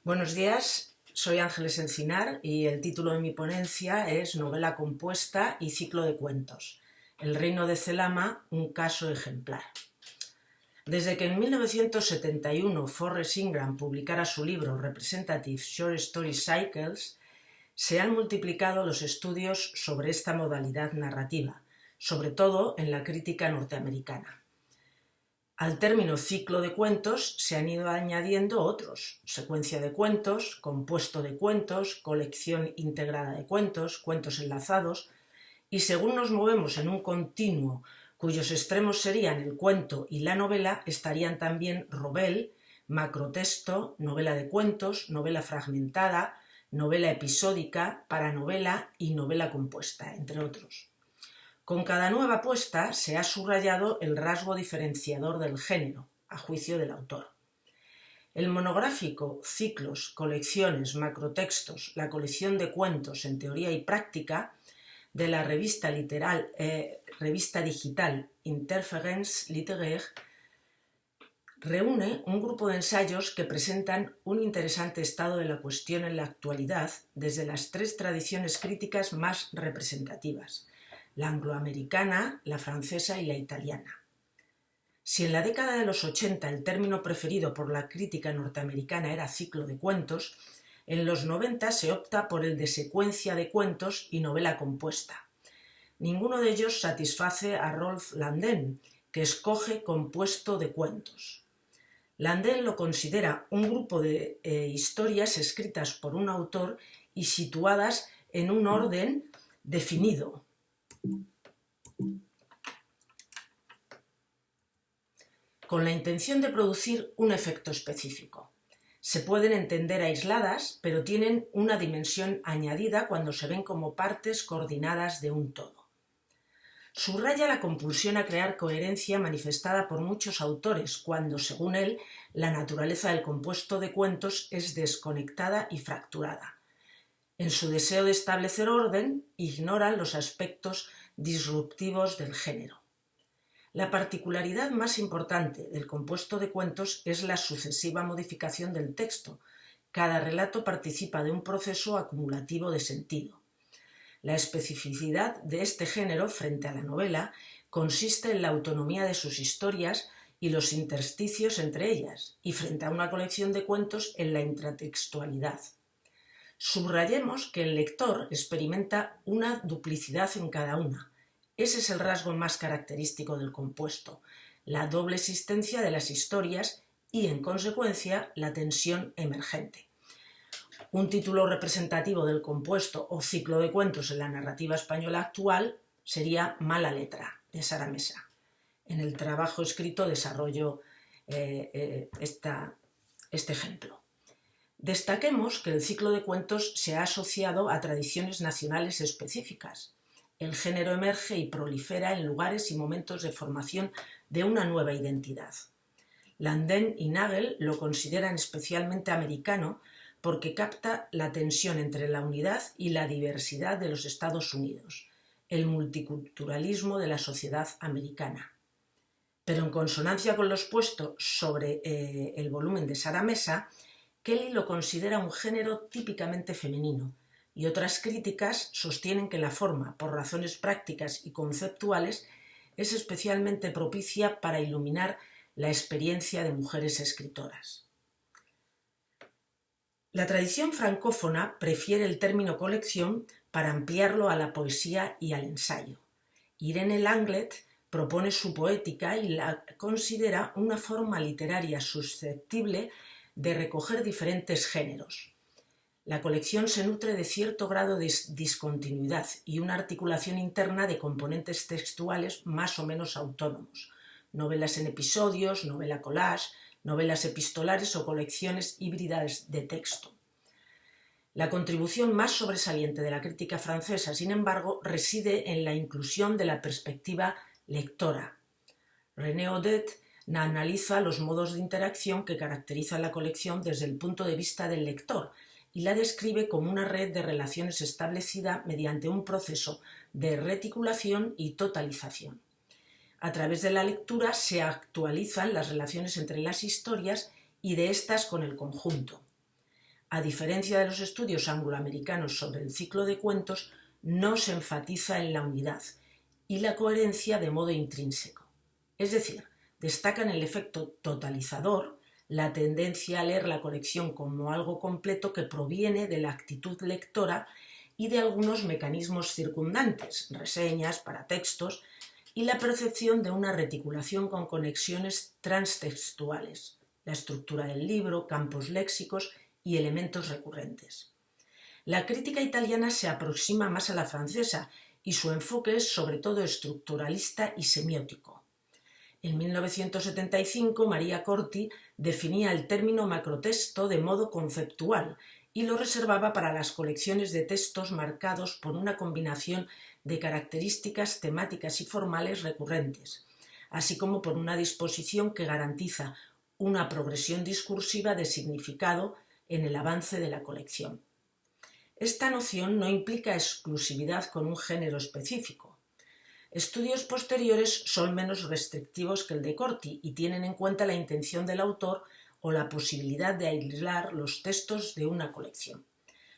Buenos días, soy Ángeles Encinar y el título de mi ponencia es Novela compuesta y ciclo de cuentos. El reino de Celama, un caso ejemplar. Desde que en 1971 Forrest Ingram publicara su libro Representative Short Story Cycles, se han multiplicado los estudios sobre esta modalidad narrativa, sobre todo en la crítica norteamericana. Al término ciclo de cuentos se han ido añadiendo otros: secuencia de cuentos, compuesto de cuentos, colección integrada de cuentos, cuentos enlazados, y según nos movemos en un continuo cuyos extremos serían el cuento y la novela, estarían también rovel, macrotexto, novela de cuentos, novela fragmentada, novela episódica, paranovela y novela compuesta, entre otros. Con cada nueva apuesta se ha subrayado el rasgo diferenciador del género, a juicio del autor. El monográfico Ciclos, colecciones, macrotextos, la colección de cuentos en teoría y práctica de la revista digital Interference Littéraire reúne un grupo de ensayos que presentan un interesante estado de la cuestión en la actualidad desde las tres tradiciones críticas más representativas: la angloamericana, la francesa y la italiana. Si en la década de los 80 el término preferido por la crítica norteamericana era ciclo de cuentos, en los 90 se opta por el de secuencia de cuentos y novela compuesta. Ninguno de ellos satisface a Rolf Landen, que escoge compuesto de cuentos. Landen lo considera un grupo de historias escritas por un autor y situadas en un orden definido, con la intención de producir un efecto específico. Se pueden entender aisladas, pero tienen una dimensión añadida cuando se ven como partes coordinadas de un todo. Subraya la compulsión a crear coherencia manifestada por muchos autores cuando, según él, la naturaleza del compuesto de cuentos es desconectada y fracturada. En su deseo de establecer orden, ignoran los aspectos disruptivos del género. La particularidad más importante del compuesto de cuentos es la sucesiva modificación del texto. Cada relato participa de un proceso acumulativo de sentido. La especificidad de este género frente a la novela consiste en la autonomía de sus historias y los intersticios entre ellas, y frente a una colección de cuentos en la intratextualidad. Subrayemos que el lector experimenta una duplicidad en cada una. Ese es el rasgo más característico del compuesto, la doble existencia de las historias y, en consecuencia, la tensión emergente. Un título representativo del compuesto o ciclo de cuentos en la narrativa española actual sería Mala letra, de Sara Mesa. En el trabajo escrito desarrollo este ejemplo. Destaquemos que el ciclo de cuentos se ha asociado a tradiciones nacionales específicas. El género emerge y prolifera en lugares y momentos de formación de una nueva identidad. Landen y Nagel lo consideran especialmente americano porque capta la tensión entre la unidad y la diversidad de los Estados Unidos, el multiculturalismo de la sociedad americana. Pero en consonancia con lo expuesto sobre el volumen de Sara Mesa, Kelly lo considera un género típicamente femenino, y otras críticas sostienen que la forma, por razones prácticas y conceptuales, es especialmente propicia para iluminar la experiencia de mujeres escritoras. La tradición francófona prefiere el término colección para ampliarlo a la poesía y al ensayo. Irene Langlet propone su poética y la considera una forma literaria susceptible de recoger diferentes géneros. La colección se nutre de cierto grado de discontinuidad y una articulación interna de componentes textuales más o menos autónomos: novelas en episodios, novela collage, novelas epistolares o colecciones híbridas de texto. La contribución más sobresaliente de la crítica francesa, sin embargo, reside en la inclusión de la perspectiva lectora. René Audet analiza los modos de interacción que caracterizan la colección desde el punto de vista del lector y la describe como una red de relaciones establecida mediante un proceso de reticulación y totalización. A través de la lectura se actualizan las relaciones entre las historias y de éstas con el conjunto. A diferencia de los estudios angloamericanos sobre el ciclo de cuentos, no se enfatiza en la unidad y la coherencia de modo intrínseco. Es decir, destacan el efecto totalizador, la tendencia a leer la colección como algo completo que proviene de la actitud lectora y de algunos mecanismos circundantes, reseñas, paratextos, y la percepción de una reticulación con conexiones transtextuales, la estructura del libro, campos léxicos y elementos recurrentes. La crítica italiana se aproxima más a la francesa y su enfoque es sobre todo estructuralista y semiótico. En 1975, Maria Corti definía el término macrotexto de modo conceptual y lo reservaba para las colecciones de textos marcados por una combinación de características temáticas y formales recurrentes, así como por una disposición que garantiza una progresión discursiva de significado en el avance de la colección. Esta noción no implica exclusividad con un género específico. Estudios posteriores son menos restrictivos que el de Corti y tienen en cuenta la intención del autor o la posibilidad de aislar los textos de una colección.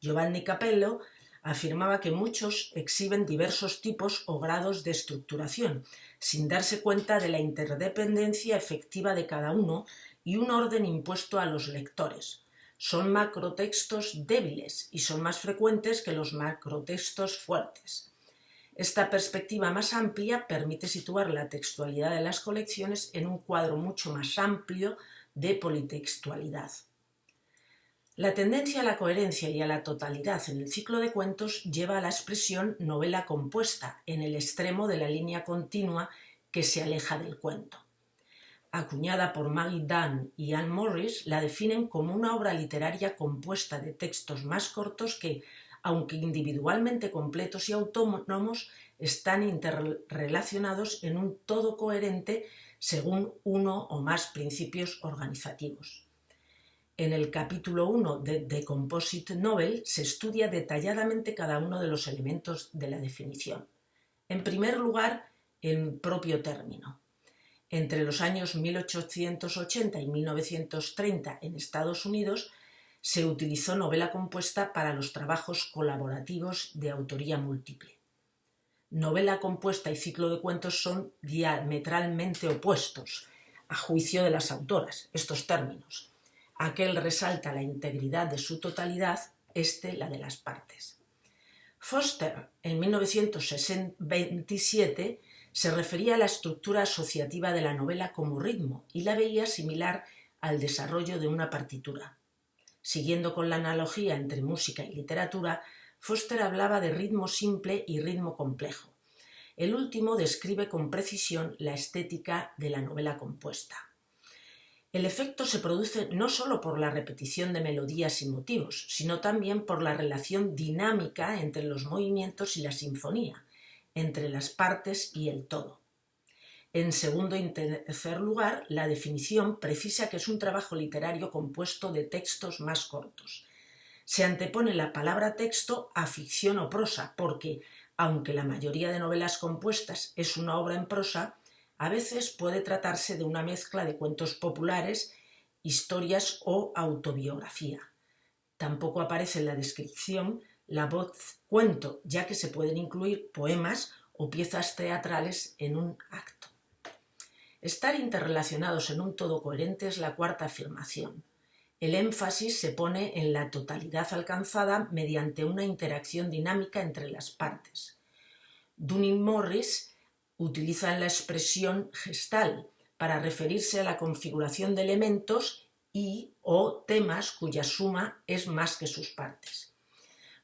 Giovanni Capello afirmaba que muchos exhiben diversos tipos o grados de estructuración, sin darse cuenta de la interdependencia efectiva de cada uno y un orden impuesto a los lectores. Son macrotextos débiles y son más frecuentes que los macrotextos fuertes. Esta perspectiva más amplia permite situar la textualidad de las colecciones en un cuadro mucho más amplio de politextualidad. La tendencia a la coherencia y a la totalidad en el ciclo de cuentos lleva a la expresión novela compuesta, en el extremo de la línea continua que se aleja del cuento. Acuñada por Maggie Dunn y Anne Morris, la definen como una obra literaria compuesta de textos más cortos que, aunque individualmente completos y autónomos, están interrelacionados en un todo coherente según uno o más principios organizativos. En el capítulo 1 de The Composite Novel se estudia detalladamente cada uno de los elementos de la definición. En primer lugar, el propio término. Entre los años 1880 y 1930 en Estados Unidos se utilizó novela compuesta para los trabajos colaborativos de autoría múltiple. Novela compuesta y ciclo de cuentos son diametralmente opuestos, a juicio de las autoras, estos términos. Aquel resalta la integridad de su totalidad, este la de las partes. Foster, en 1927, se refería a la estructura asociativa de la novela como ritmo y la veía similar al desarrollo de una partitura. Siguiendo con la analogía entre música y literatura, Foster hablaba de ritmo simple y ritmo complejo. El último describe con precisión la estética de la novela compuesta. El efecto se produce no solo por la repetición de melodías y motivos, sino también por la relación dinámica entre los movimientos y la sinfonía, entre las partes y el todo. En segundo y tercer lugar, la definición precisa que es un trabajo literario compuesto de textos más cortos. Se antepone la palabra texto a ficción o prosa, porque, aunque la mayoría de novelas compuestas es una obra en prosa, a veces puede tratarse de una mezcla de cuentos populares, historias o autobiografía. Tampoco aparece en la descripción la voz cuento, ya que se pueden incluir poemas o piezas teatrales en un acto. Estar interrelacionados en un todo coherente es la cuarta afirmación. El énfasis se pone en la totalidad alcanzada mediante una interacción dinámica entre las partes. Dunn y Morris utilizan la expresión gestal para referirse a la configuración de elementos y o temas cuya suma es más que sus partes.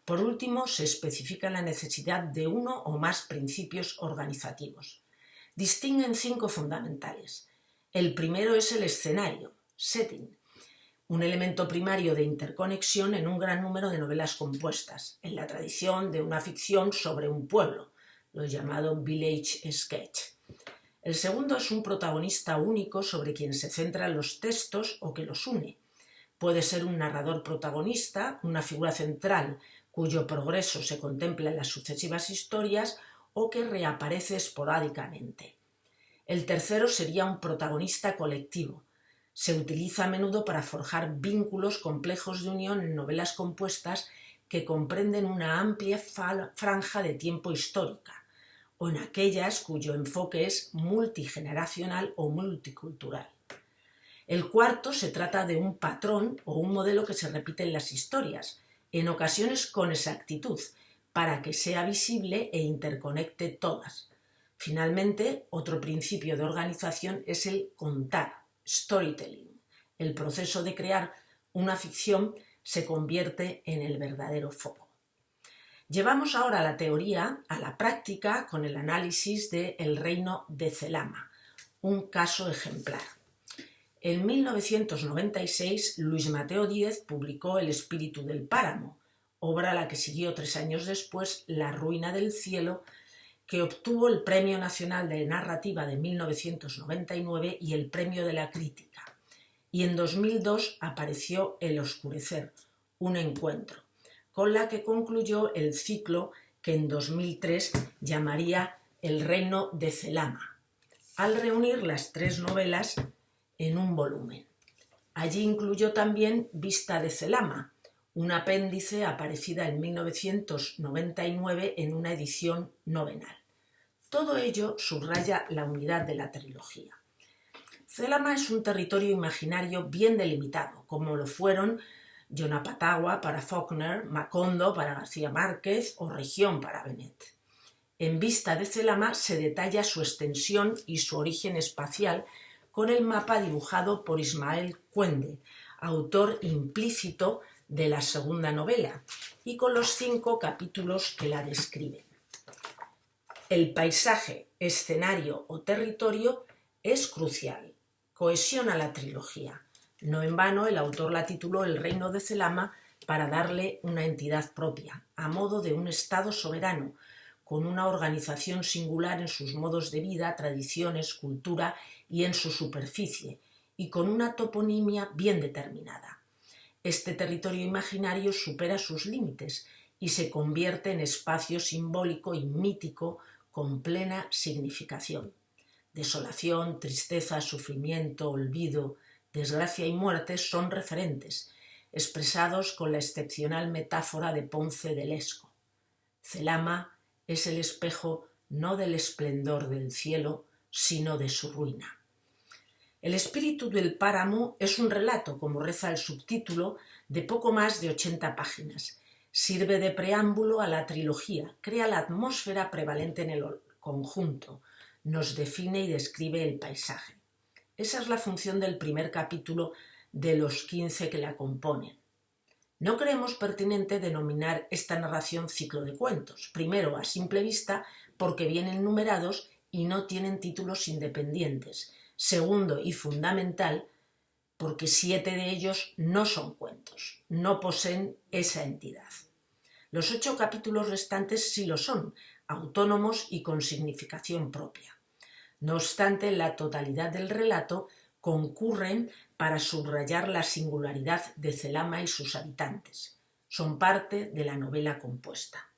Por último, se especifica la necesidad de uno o más principios organizativos. Distinguen 5 fundamentales. El primero es el escenario, setting, un elemento primario de interconexión en un gran número de novelas compuestas, en la tradición de una ficción sobre un pueblo, lo llamado village sketch. El segundo es un protagonista único sobre quien se centran los textos o que los une. Puede ser un narrador protagonista, una figura central cuyo progreso se contempla en las sucesivas historias o que reaparece esporádicamente. El tercero sería un protagonista colectivo. Se utiliza a menudo para forjar vínculos complejos de unión en novelas compuestas que comprenden una amplia franja de tiempo histórica, o en aquellas cuyo enfoque es multigeneracional o multicultural. El cuarto se trata de un patrón o un modelo que se repite en las historias, en ocasiones con exactitud, para que sea visible e interconecte todas. Finalmente, otro principio de organización es el contar, storytelling. El proceso de crear una ficción se convierte en el verdadero foco. Llevamos ahora la teoría a la práctica con el análisis de El reino de Zelama, un caso ejemplar. En 1996, Luis Mateo Díez publicó El espíritu del páramo, obra a la que siguió 3 años después La ruina del cielo, que obtuvo el Premio Nacional de Narrativa de 1999 y el Premio de la Crítica. Y en 2002 apareció El oscurecer, un encuentro, con la que concluyó el ciclo que en 2003 llamaría El reino de Zelama, al reunir las 3 novelas en un volumen. Allí incluyó también Vista de Zelama, un apéndice aparecida en 1999 en una edición novenal. Todo ello subraya la unidad de la trilogía. Zelama es un territorio imaginario bien delimitado, como lo fueron Yonapatagua para Faulkner, Macondo para García Márquez o Región para Benet. En Vista de Zelama se detalla su extensión y su origen espacial con el mapa dibujado por Ismael Cuende, autor implícito de la segunda novela, y con los 5 capítulos que la describen. El paisaje, escenario o territorio es crucial, cohesiona la trilogía. No en vano el autor la tituló El reino de Zelama para darle una entidad propia, a modo de un estado soberano, con una organización singular en sus modos de vida, tradiciones, cultura y en su superficie, y con una toponimia bien determinada. Este territorio imaginario supera sus límites y se convierte en espacio simbólico y mítico con plena significación. Desolación, tristeza, sufrimiento, olvido, desgracia y muerte son referentes, expresados con la excepcional metáfora de Ponce de Lesko. Zelama es el espejo no del esplendor del cielo, sino de su ruina. El espíritu del páramo es un relato, como reza el subtítulo, de poco más de 80 páginas. Sirve de preámbulo a la trilogía, crea la atmósfera prevalente en el conjunto, nos define y describe el paisaje. Esa es la función del primer capítulo de los 15 que la componen. No creemos pertinente denominar esta narración ciclo de cuentos, primero a simple vista porque vienen numerados y no tienen títulos independientes, segundo y fundamental porque 7 de ellos no son cuentos, no poseen esa entidad. Los 8 capítulos restantes sí lo son, autónomos y con significación propia. No obstante, la totalidad del relato concurren para subrayar la singularidad de Zelama y sus habitantes. Son parte de la novela compuesta.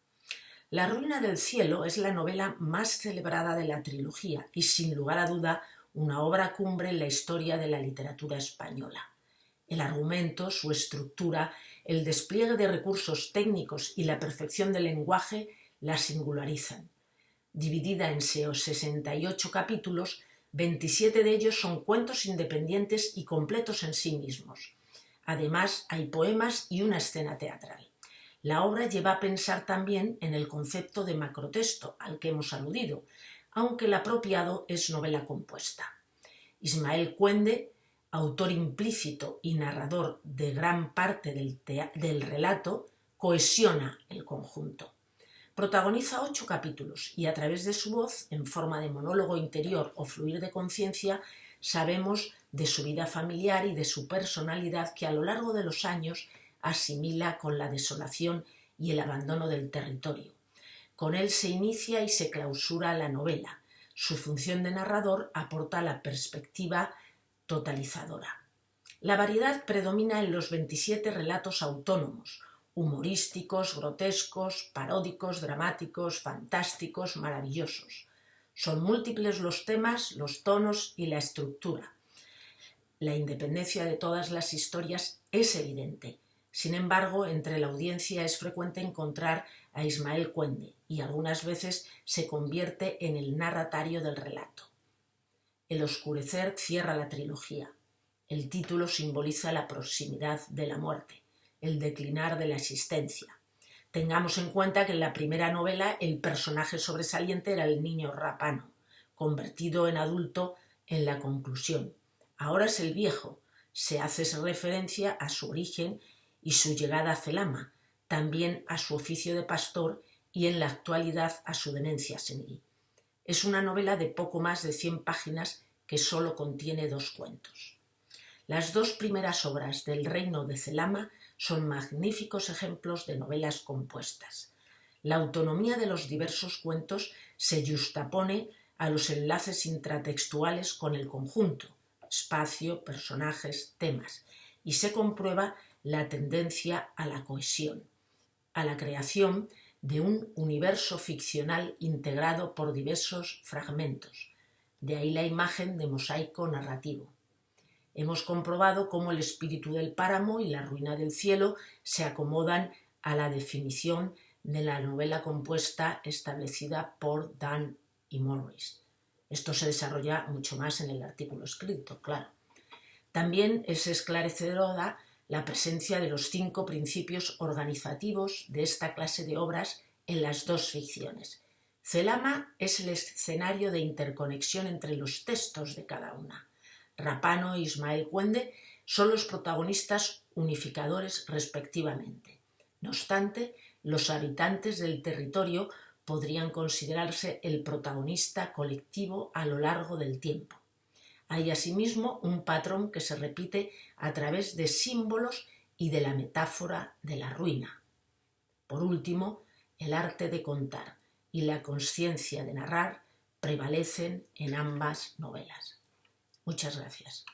La ruina del cielo es la novela más celebrada de la trilogía y, sin lugar a duda, una obra cumbre en la historia de la literatura española. El argumento, su estructura, el despliegue de recursos técnicos y la perfección del lenguaje la singularizan. Dividida en 68 capítulos, 27 de ellos son cuentos independientes y completos en sí mismos. Además, hay poemas y una escena teatral. La obra lleva a pensar también en el concepto de macrotexto al que hemos aludido, aunque el apropiado es novela compuesta. Ismael Cuende, autor implícito y narrador de gran parte del relato, cohesiona el conjunto. Protagoniza 8 capítulos y a través de su voz, en forma de monólogo interior o fluir de conciencia, sabemos de su vida familiar y de su personalidad que a lo largo de los años asimila con la desolación y el abandono del territorio. Con él se inicia y se clausura la novela. Su función de narrador aporta la perspectiva totalizadora. La variedad predomina en los 27 relatos autónomos, humorísticos, grotescos, paródicos, dramáticos, fantásticos, maravillosos. Son múltiples los temas, los tonos y la estructura. La independencia de todas las historias es evidente. Sin embargo, entre la audiencia es frecuente encontrar a Ismael Cuende y algunas veces se convierte en el narratario del relato. El oscurecer cierra la trilogía. El título simboliza la proximidad de la muerte, el declinar de la existencia. Tengamos en cuenta que en la primera novela el personaje sobresaliente era el niño Rapano, convertido en adulto en la conclusión. Ahora es el viejo. Se hace referencia a su origen y su llegada a Celama, también a su oficio de pastor y en la actualidad a su demencia senil. Es una novela de poco más de 100 páginas que solo contiene 2 cuentos. Las 2 primeras obras del Reino de Celama son magníficos ejemplos de novelas compuestas. La autonomía de los diversos cuentos se justapone a los enlaces intratextuales con el conjunto, espacio, personajes, temas, y se comprueba la tendencia a la cohesión, a la creación de un universo ficcional integrado por diversos fragmentos. De ahí la imagen de mosaico narrativo. Hemos comprobado cómo el espíritu del páramo y la ruina del cielo se acomodan a la definición de la novela compuesta establecida por Dunn y Morris. Esto se desarrolla mucho más en el artículo escrito, claro. También es esclarecedora la presencia de los 5 principios organizativos de esta clase de obras en las 2 ficciones. Celama es el escenario de interconexión entre los textos de cada una. Rapano e Ismael Cuende son los protagonistas unificadores respectivamente. No obstante, los habitantes del territorio podrían considerarse el protagonista colectivo a lo largo del tiempo. Hay asimismo un patrón que se repite a través de símbolos y de la metáfora de la ruina. Por último, el arte de contar y la consciencia de narrar prevalecen en ambas novelas. Muchas gracias.